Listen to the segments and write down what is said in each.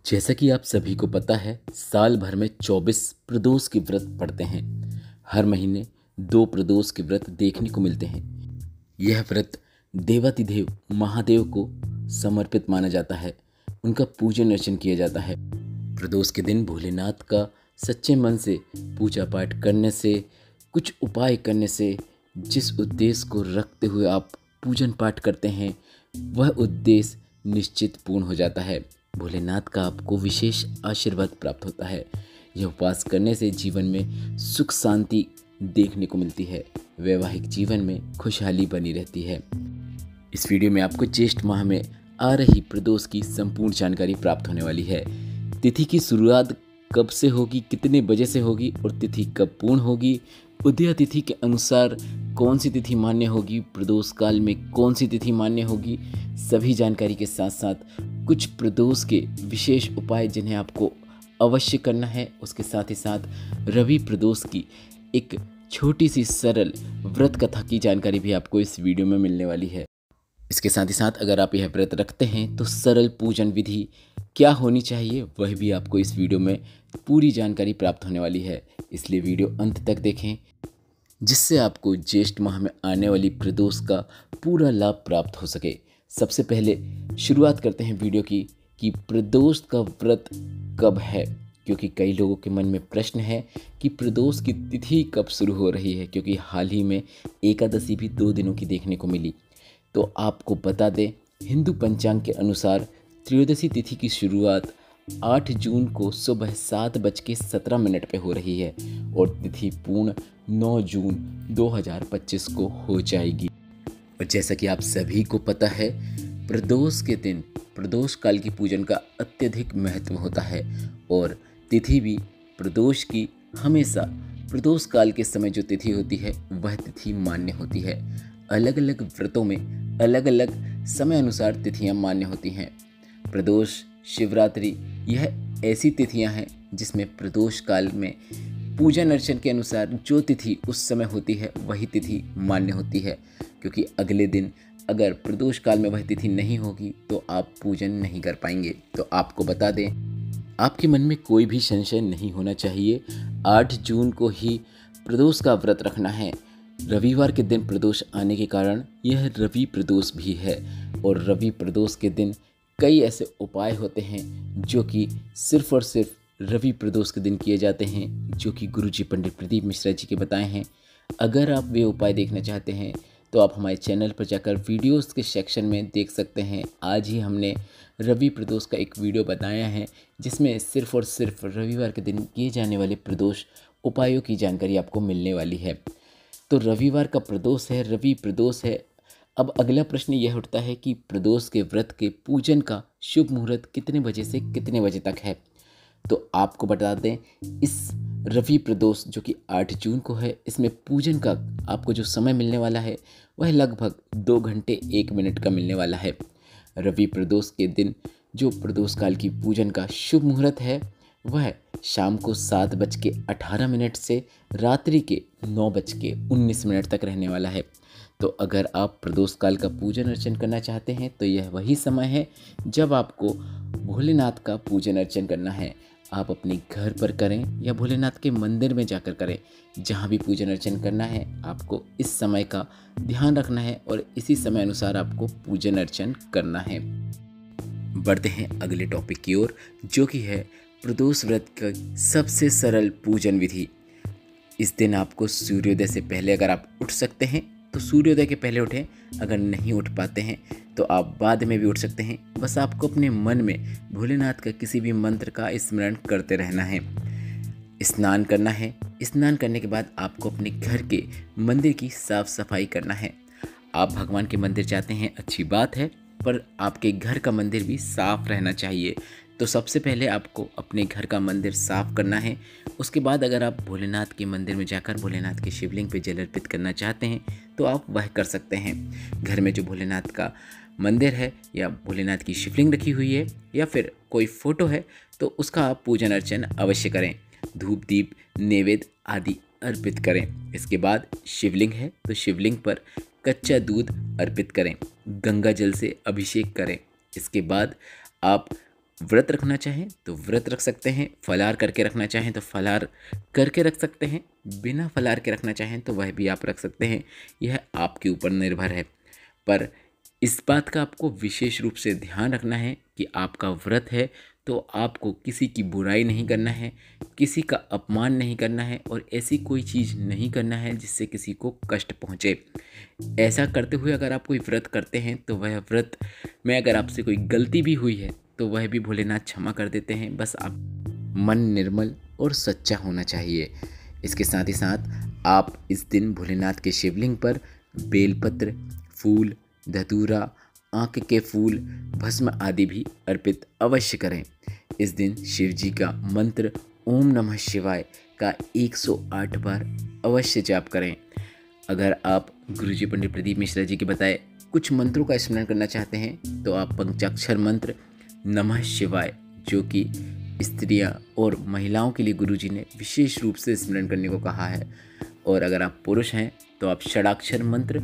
जैसा कि आप सभी को पता है, साल भर में 24 प्रदोष के व्रत पड़ते हैं। हर महीने 2 प्रदोष के व्रत देखने को मिलते हैं। यह व्रत देवाधिदेव महादेव को समर्पित माना जाता है। उनका पूजन अर्चन किया जाता है। प्रदोष के दिन भोलेनाथ का सच्चे मन से पूजा पाठ करने से, कुछ उपाय करने से, जिस उद्देश्य को रखते हुए आप पूजन पाठ करते हैं, वह उद्देश्य निश्चित पूर्ण हो जाता है। भोलेनाथ का आपको विशेष आशीर्वाद प्राप्त होता है। यह उपवास करने से जीवन में सुख शांति देखने को मिलती है। वैवाहिक जीवन में खुशहाली बनी रहती है। इस वीडियो में आपको ज्येष्ठ माह में आ रही प्रदोष की संपूर्ण जानकारी प्राप्त होने वाली है। तिथि की शुरुआत कब से होगी, कितने बजे से होगी और तिथि कब पूर्ण होगी, उदय तिथि के अनुसार कौन सी तिथि मान्य होगी, प्रदोष काल में कौन सी तिथि मान्य होगी, सभी जानकारी के साथ साथ कुछ प्रदोष के विशेष उपाय जिन्हें आपको अवश्य करना है, उसके साथ ही साथ रवि प्रदोष की एक छोटी सी सरल व्रत कथा की जानकारी भी आपको इस वीडियो में मिलने वाली है। इसके साथ ही साथ अगर आप यह व्रत रखते हैं तो सरल पूजन विधि क्या होनी चाहिए, वह भी आपको इस वीडियो में पूरी जानकारी प्राप्त होने वाली है। इसलिए वीडियो अंत तक देखें, जिससे आपको ज्येष्ठ माह में आने वाली प्रदोष का पूरा लाभ प्राप्त हो सके। सबसे पहले शुरुआत करते हैं वीडियो की कि प्रदोष का व्रत कब है, क्योंकि कई लोगों के मन में प्रश्न है कि प्रदोष की तिथि कब शुरू हो रही है, क्योंकि हाल ही में एकादशी भी 2 दिनों की देखने को मिली। तो आपको बता दें, हिंदू पंचांग के अनुसार त्रयोदशी तिथि की शुरुआत 8 जून को सुबह 7:17 पे हो रही है और तिथि पूर्ण 9 जून 2025 को हो जाएगी। और जैसा कि आप सभी को पता है, प्रदोष के दिन प्रदोष काल की पूजन का अत्यधिक महत्व होता है और तिथि भी प्रदोष की हमेशा प्रदोष काल के समय जो तिथि होती है वह तिथि मान्य होती है। अलग अलग व्रतों में अलग अलग समय अनुसार तिथियां मान्य होती हैं। प्रदोष, शिवरात्रि, यह ऐसी तिथियां हैं जिसमें प्रदोष काल में पूजन अर्चन के अनुसार जो तिथि उस समय होती है वही तिथि मान्य होती है, क्योंकि अगले दिन अगर प्रदोष काल में वह तिथि नहीं होगी तो आप पूजन नहीं कर पाएंगे। तो आपको बता दें, आपके मन में कोई भी संशय नहीं होना चाहिए। 8 जून को ही प्रदोष का व्रत रखना है। रविवार के दिन प्रदोष आने के कारण यह रवि प्रदोष भी है और रवि प्रदोष के दिन कई ऐसे उपाय होते हैं जो कि सिर्फ और सिर्फ रवि प्रदोष के दिन किए जाते हैं, जो कि गुरुजी पंडित प्रदीप मिश्रा जी के बताए हैं। अगर आप वे उपाय देखना चाहते हैं तो आप हमारे चैनल पर जाकर वीडियोस के सेक्शन में देख सकते हैं। आज ही हमने रवि प्रदोष का एक वीडियो बनाया है जिसमें सिर्फ और सिर्फ रविवार के दिन किए जाने वाले प्रदोष उपायों की जानकारी आपको मिलने वाली है। तो रविवार का प्रदोष है, रवि प्रदोष है। अब अगला प्रश्न यह उठता है कि प्रदोष के व्रत के पूजन का शुभ मुहूर्त कितने बजे से कितने बजे तक है। तो आपको बता दें, इस रवि प्रदोष जो कि 8 जून को है, इसमें पूजन का आपको जो समय मिलने वाला है वह लगभग 2 घंटे 1 मिनट का मिलने वाला है। रवि प्रदोष के दिन जो प्रदोष काल की पूजन का शुभ मुहूर्त है वह शाम को 7:18 से रात्रि के 9:19 तक रहने वाला है। तो अगर आप प्रदोष काल का पूजन अर्चन करना चाहते हैं तो यह वही समय है जब आपको भोलेनाथ का पूजन अर्चन करना है। आप अपने घर पर करें या भोलेनाथ के मंदिर में जाकर करें, जहाँ भी पूजन अर्चन करना है आपको इस समय का ध्यान रखना है और इसी समय अनुसार आपको पूजन अर्चन करना है। बढ़ते हैं अगले टॉपिक की ओर, जो कि है प्रदोष व्रत का सबसे सरल पूजन विधि। इस दिन आपको सूर्योदय से पहले अगर आप उठ सकते हैं तो सूर्योदय के पहले उठें। अगर नहीं उठ पाते हैं तो आप बाद में भी उठ सकते हैं। बस आपको अपने मन में भोलेनाथ का किसी भी मंत्र का स्मरण करते रहना है। स्नान करना है। स्नान करने के बाद आपको अपने घर के मंदिर की साफ सफाई करना है। आप भगवान के मंदिर जाते हैं, अच्छी बात है, पर आपके घर का मंदिर भी साफ रहना चाहिए। तो सबसे पहले आपको अपने घर का मंदिर साफ करना है। उसके बाद अगर आप भोलेनाथ के मंदिर में जाकर भोलेनाथ के शिवलिंग पे जल अर्पित करना चाहते हैं तो आप वह कर सकते हैं। घर में जो भोलेनाथ का मंदिर है या भोलेनाथ की शिवलिंग रखी हुई है या फिर कोई फोटो है तो उसका आप पूजन अर्चन अवश्य करें। धूप दीप नैवेद्य आदि अर्पित करें। इसके बाद शिवलिंग है तो शिवलिंग पर कच्चा दूध अर्पित करें, गंगा जल से अभिषेक करें। इसके बाद आप व्रत रखना चाहें तो व्रत रख सकते हैं, फलाहार करके रखना चाहें तो फलाहार करके रख सकते हैं, बिना फलाहार के रखना चाहें तो वह भी आप रख सकते हैं। यह आपके ऊपर निर्भर है। पर इस बात का आपको विशेष रूप से ध्यान रखना है कि आपका व्रत है तो आपको किसी की बुराई नहीं करना है, किसी का अपमान नहीं करना है और ऐसी कोई चीज़ नहीं करना है जिससे किसी को कष्ट पहुँचे। ऐसा करते हुए अगर आप कोई व्रत करते हैं तो वह व्रत में अगर आपसे कोई गलती भी हुई है तो वह भी भोलेनाथ क्षमा कर देते हैं। बस आप मन निर्मल और सच्चा होना चाहिए। इसके साथ ही साथ आप इस दिन भोलेनाथ के शिवलिंग पर बेलपत्र, फूल, धतूरा, आँख के फूल, भस्म आदि भी अर्पित अवश्य करें। इस दिन शिव जी का मंत्र ओम नमः शिवाय का 108 बार अवश्य जाप करें। अगर आप गुरुजी पंडित प्रदीप मिश्रा जी के बताए कुछ मंत्रों का स्मरण करना चाहते हैं तो आप पंचाक्षर मंत्र नमः शिवाय, जो कि स्त्रियां और महिलाओं के लिए गुरुजी ने विशेष रूप से स्मरण करने को कहा है, और अगर आप पुरुष हैं तो आप षडाक्षर मंत्र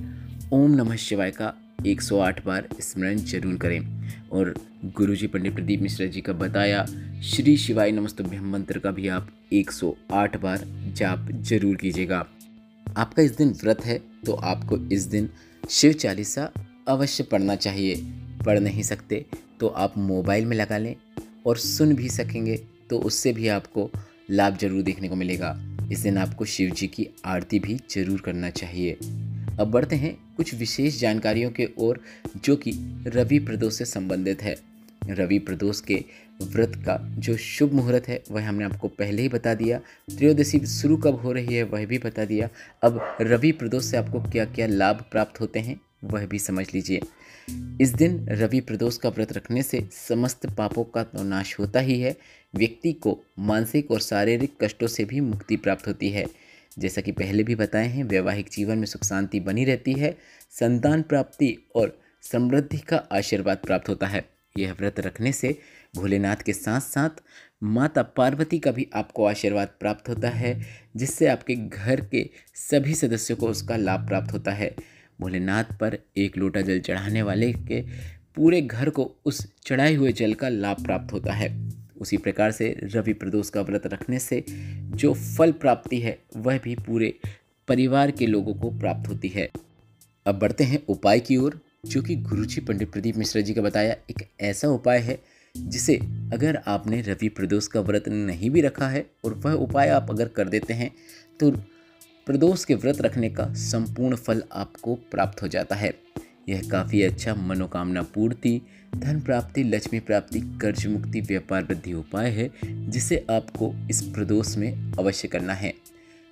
ओम नमः शिवाय का 108 बार स्मरण जरूर करें। और गुरुजी पंडित प्रदीप मिश्रा जी का बताया श्री शिवाय नमस्तुभ्यम मंत्र का भी आप 108 बार जाप जरूर कीजिएगा। आपका इस दिन व्रत है तो आपको इस दिन शिव चालीसा अवश्य पढ़ना चाहिए। पढ़ नहीं सकते तो आप मोबाइल में लगा लें और सुन भी सकेंगे तो उससे भी आपको लाभ जरूर देखने को मिलेगा। इस दिन आपको शिव जी की आरती भी जरूर करना चाहिए। अब बढ़ते हैं कुछ विशेष जानकारियों के ओर जो कि रवि प्रदोष से संबंधित है। रवि प्रदोष के व्रत का जो शुभ मुहूर्त है वह हमने आपको पहले ही बता दिया। त्रयोदशी शुरू कब हो रही है वह भी बता दिया। अब रवि प्रदोष से आपको क्या क्या लाभ प्राप्त होते हैं वह भी समझ लीजिए। इस दिन रवि प्रदोष का व्रत रखने से समस्त पापों का तो नाश होता ही है, व्यक्ति को मानसिक और शारीरिक कष्टों से भी मुक्ति प्राप्त होती है। जैसा कि पहले भी बताए हैं, वैवाहिक जीवन में सुख शांति बनी रहती है, संतान प्राप्ति और समृद्धि का आशीर्वाद प्राप्त होता है। यह व्रत रखने से भोलेनाथ के साथ साथ माता पार्वती का भी आपको आशीर्वाद प्राप्त होता है, जिससे आपके घर के सभी सदस्यों को उसका लाभ प्राप्त होता है। भोलेनाथ पर एक लोटा जल चढ़ाने वाले के पूरे घर को उस चढ़ाए हुए जल का लाभ प्राप्त होता है। उसी प्रकार से रवि प्रदोष का व्रत रखने से जो फल प्राप्ति है वह भी पूरे परिवार के लोगों को प्राप्त होती है। अब बढ़ते हैं उपाय की ओर, जो कि गुरुजी पंडित प्रदीप मिश्रा जी का बताया एक ऐसा उपाय है जिसे अगर आपने रवि प्रदोष का व्रत नहीं भी रखा है और वह उपाय आप अगर कर देते हैं तो प्रदोष के व्रत रखने का संपूर्ण फल आपको प्राप्त हो जाता है। यह काफ़ी अच्छा मनोकामना पूर्ति, धन प्राप्ति, लक्ष्मी प्राप्ति, कर्ज मुक्ति, व्यापार वृद्धि उपाय है जिसे आपको इस प्रदोष में अवश्य करना है।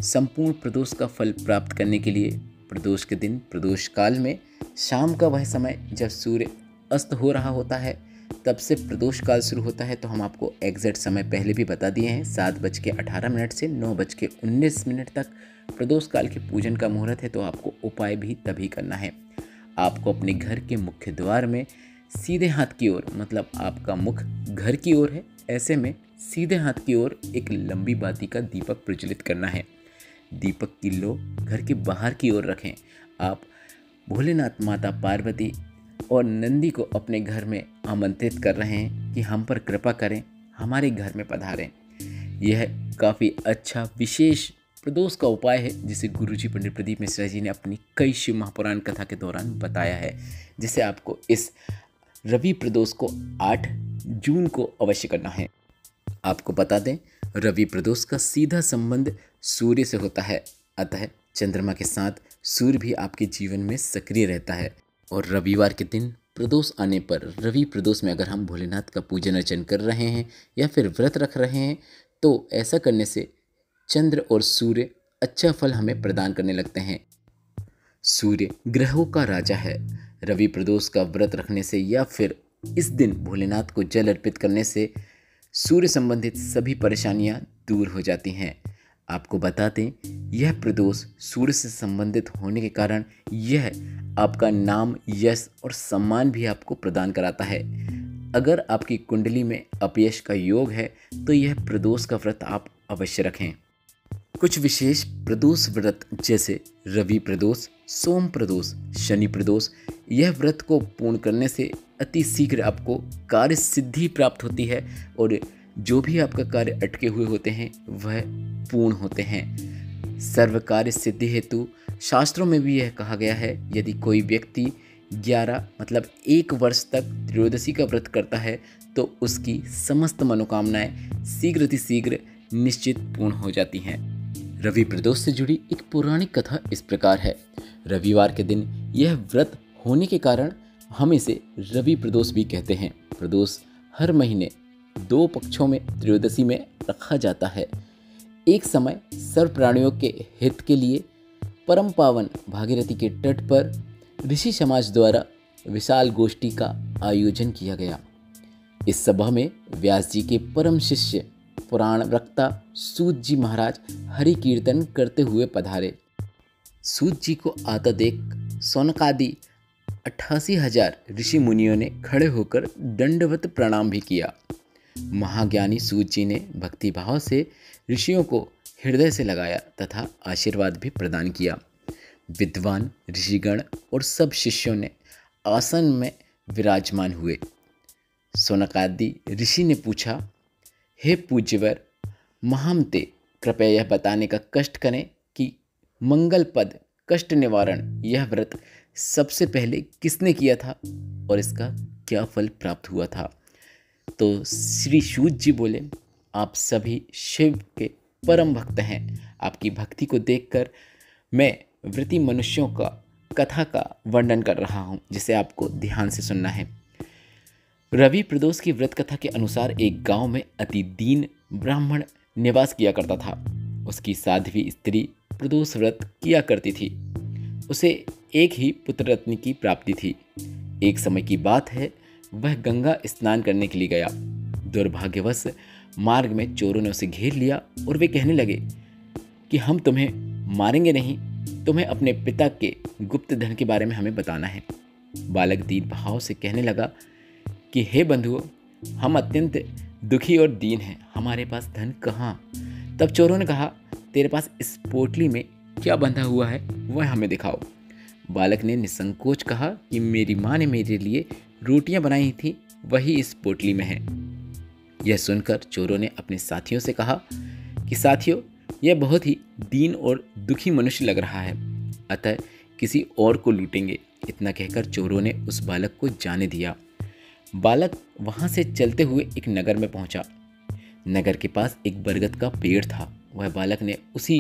संपूर्ण प्रदोष का फल प्राप्त करने के लिए प्रदोष के दिन प्रदोष काल में शाम का वह समय जब सूर्य अस्त हो रहा होता है तब से प्रदोष काल शुरू होता है। तो हम आपको एग्जैक्ट समय पहले भी बता दिए हैं, 7:18 से 9:19 तक प्रदोष काल के पूजन का मुहूर्त है। तो आपको उपाय भी तभी करना है। आपको अपने घर के मुख्य द्वार में सीधे हाथ की ओर, मतलब आपका मुख घर की ओर है, ऐसे में सीधे हाथ की ओर एक लंबी बाती का दीपक प्रज्वलित करना है। दीपक की लो घर के बाहर की ओर रखें। आप भोलेनाथ, माता पार्वती और नंदी को अपने घर में आमंत्रित कर रहे हैं कि हम पर कृपा करें, हमारे घर में पधारें। यह काफ़ी अच्छा विशेष प्रदोष का उपाय है जिसे गुरुजी पंडित प्रदीप मिश्रा जी ने अपनी कई शिव महापुराण कथा के दौरान बताया है, जिसे आपको इस रवि प्रदोष को 8 जून को अवश्य करना है। आपको बता दें, रवि प्रदोष का सीधा संबंध सूर्य से होता है, अतः चंद्रमा के साथ सूर्य भी आपके जीवन में सक्रिय रहता है। और रविवार के दिन प्रदोष आने पर रवि प्रदोष में अगर हम भोलेनाथ का पूजन अर्चन कर रहे हैं या फिर व्रत रख रहे हैं तो ऐसा करने से चंद्र और सूर्य अच्छा फल हमें प्रदान करने लगते हैं। सूर्य ग्रहों का राजा है। रवि प्रदोष का व्रत रखने से या फिर इस दिन भोलेनाथ को जल अर्पित करने से सूर्य संबंधित सभी परेशानियां दूर हो जाती हैं। आपको बता दें, यह प्रदोष सूर्य से संबंधित होने के कारण यह आपका नाम, यश और सम्मान भी आपको प्रदान कराता है। अगर आपकी कुंडली में अपयश का योग है तो यह प्रदोष का व्रत आप अवश्य रखें। कुछ विशेष प्रदोष व्रत जैसे रवि प्रदोष, सोम प्रदोष, शनि प्रदोष, यह व्रत को पूर्ण करने से अति शीघ्र आपको कार्य सिद्धि प्राप्त होती है और जो भी आपका कार्य अटके हुए होते हैं वह पूर्ण होते हैं। सर्व कार्य सिद्धि हेतु शास्त्रों में भी यह कहा गया है, यदि कोई व्यक्ति 11 मतलब 1 वर्ष तक त्रयोदशी का व्रत करता है तो उसकी समस्त मनोकामनाएं शीघ्र निश्चित पूर्ण हो जाती हैं। रवि प्रदोष से जुड़ी एक पौराणिक कथा इस प्रकार है। रविवार के दिन यह व्रत होने के कारण हम इसे रवि प्रदोष भी कहते हैं। प्रदोष हर महीने 2 पक्षों में त्रयोदशी में रखा जाता है। एक समय सर्व प्राणियों के हित के लिए परम पावन भागीरथी के तट पर ऋषि समाज द्वारा विशाल गोष्ठी का आयोजन किया गया। इस सभा में व्यास जी के परम शिष्य पुराण वक्ता सूत जी महाराज हरि कीर्तन करते हुए पधारे। सूत जी को आता देख सौनकादि 88,000 ऋषि मुनियों ने खड़े होकर दंडवत प्रणाम भी किया। महाज्ञानी सूत जी ने भक्तिभाव से ऋषियों को हृदय से लगाया तथा आशीर्वाद भी प्रदान किया। विद्वान ऋषिगण और सब शिष्यों ने आसन में विराजमान हुए। सौनकादि ऋषि ने पूछा, हे पूज्यवर, महामते कृपया यह बताने का कष्ट करें कि मंगल पद कष्ट निवारण यह व्रत सबसे पहले किसने किया था और इसका क्या फल प्राप्त हुआ था। तो श्री सूत जी बोले, आप सभी शिव के परम भक्त हैं। आपकी भक्ति को देखकर मैं व्रती मनुष्यों का कथा का वर्णन कर रहा हूँ, जिसे आपको ध्यान से सुनना है। रवि प्रदोष की व्रत कथा के अनुसार एक गांव में अति दीन ब्राह्मण निवास किया करता था। उसकी साध्वी स्त्री प्रदोष व्रत किया करती थी। उसे एक ही पुत्र रत्न की प्राप्ति थी। एक समय की बात है, वह गंगा स्नान करने के लिए गया। दुर्भाग्यवश मार्ग में चोरों ने उसे घेर लिया और वे कहने लगे कि हम तुम्हें मारेंगे नहीं, तुम्हें अपने पिता के गुप्त धन के बारे में हमें बताना है। बालक दीन भाव से कहने लगा कि हे बंधुओं, हम अत्यंत दुखी और दीन हैं, हमारे पास धन कहाँ। तब चोरों ने कहा, तेरे पास इस पोटली में क्या बंधा हुआ है वह हमें दिखाओ। बालक ने निसंकोच कहा कि मेरी माँ ने मेरे लिए रोटियां बनाई थी, वही इस पोटली में है। यह सुनकर चोरों ने अपने साथियों से कहा कि साथियों, यह बहुत ही दीन और दुखी मनुष्य लग रहा है, अतः किसी और को लूटेंगे। इतना कहकर चोरों ने उस बालक को जाने दिया। बालक वहां से चलते हुए एक नगर में पहुंचा। नगर के पास एक बरगद का पेड़ था। वह बालक ने उसी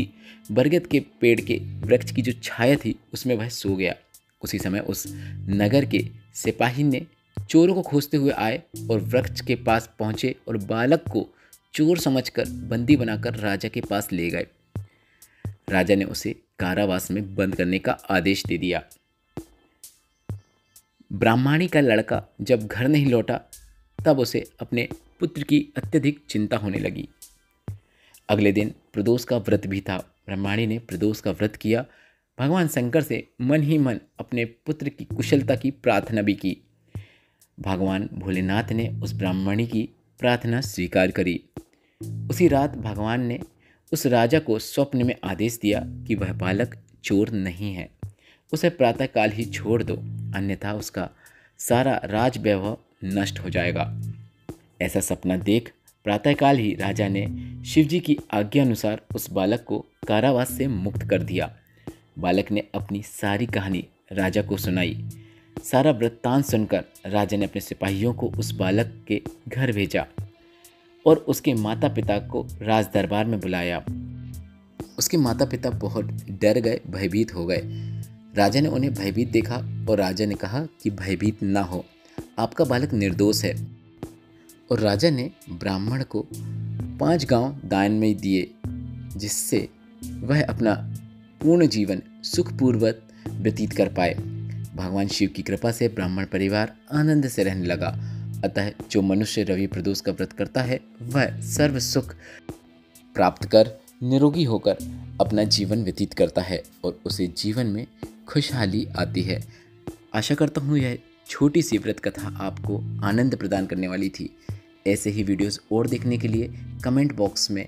बरगद के पेड़ के वृक्ष की जो छाया थी उसमें वह सो गया। उसी समय उस नगर के सिपाही ने चोरों को खोजते हुए आए और वृक्ष के पास पहुंचे और बालक को चोर समझकर बंदी बनाकर राजा के पास ले गए। राजा ने उसे कारावास में बंद करने का आदेश दे दिया। ब्राह्मणी का लड़का जब घर नहीं लौटा तब उसे अपने पुत्र की अत्यधिक चिंता होने लगी। अगले दिन प्रदोष का व्रत भी था। ब्राह्मणी ने प्रदोष का व्रत किया। भगवान शंकर से मन ही मन अपने पुत्र की कुशलता की प्रार्थना भी की। भगवान भोलेनाथ ने उस ब्राह्मणी की प्रार्थना स्वीकार करी। उसी रात भगवान ने उस राजा को स्वप्न में आदेश दिया कि वह बालक चोर नहीं है, उसे प्रातःकाल ही छोड़ दो, अन्यथा उसका सारा राज वैभव नष्ट हो जाएगा। ऐसा सपना देख प्रातःकाल ही राजा ने शिवजी की आज्ञा अनुसार उस बालक को कारावास से मुक्त कर दिया। बालक ने अपनी सारी कहानी राजा को सुनाई। सारा वृत्तांत सुनकर राजा ने अपने सिपाहियों को उस बालक के घर भेजा और उसके माता पिता को राज दरबार में बुलाया। उसके माता पिता बहुत डर गए, भयभीत हो गए। राजा ने उन्हें भयभीत देखा और राजा ने कहा कि भयभीत ना हो, आपका बालक निर्दोष है। और राजा ने ब्राह्मण को 5 गांव दान में दिए, जिससे वह अपना पूर्ण जीवन सुखपूर्वक व्यतीत कर पाए। भगवान शिव की कृपा से ब्राह्मण परिवार आनंद से रहने लगा। अतः जो मनुष्य रवि प्रदोष का व्रत करता है वह सर्व सुख प्राप्त कर निरोगी होकर अपना जीवन व्यतीत करता है और उसे जीवन में खुशहाली आती है। आशा करता हूँ यह छोटी सी व्रत कथा आपको आनंद प्रदान करने वाली थी। ऐसे ही वीडियोस और देखने के लिए कमेंट बॉक्स में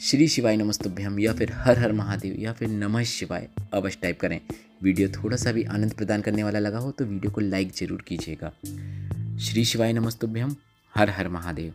श्री शिवाय नमस्तुभ्यम या फिर हर हर महादेव या फिर नमः शिवाय अवश्य टाइप करें। वीडियो थोड़ा सा भी आनंद प्रदान करने वाला लगा हो तो वीडियो को लाइक ज़रूर कीजिएगा। श्री शिवाय नमस्तुभ्यम। हर हर महादेव।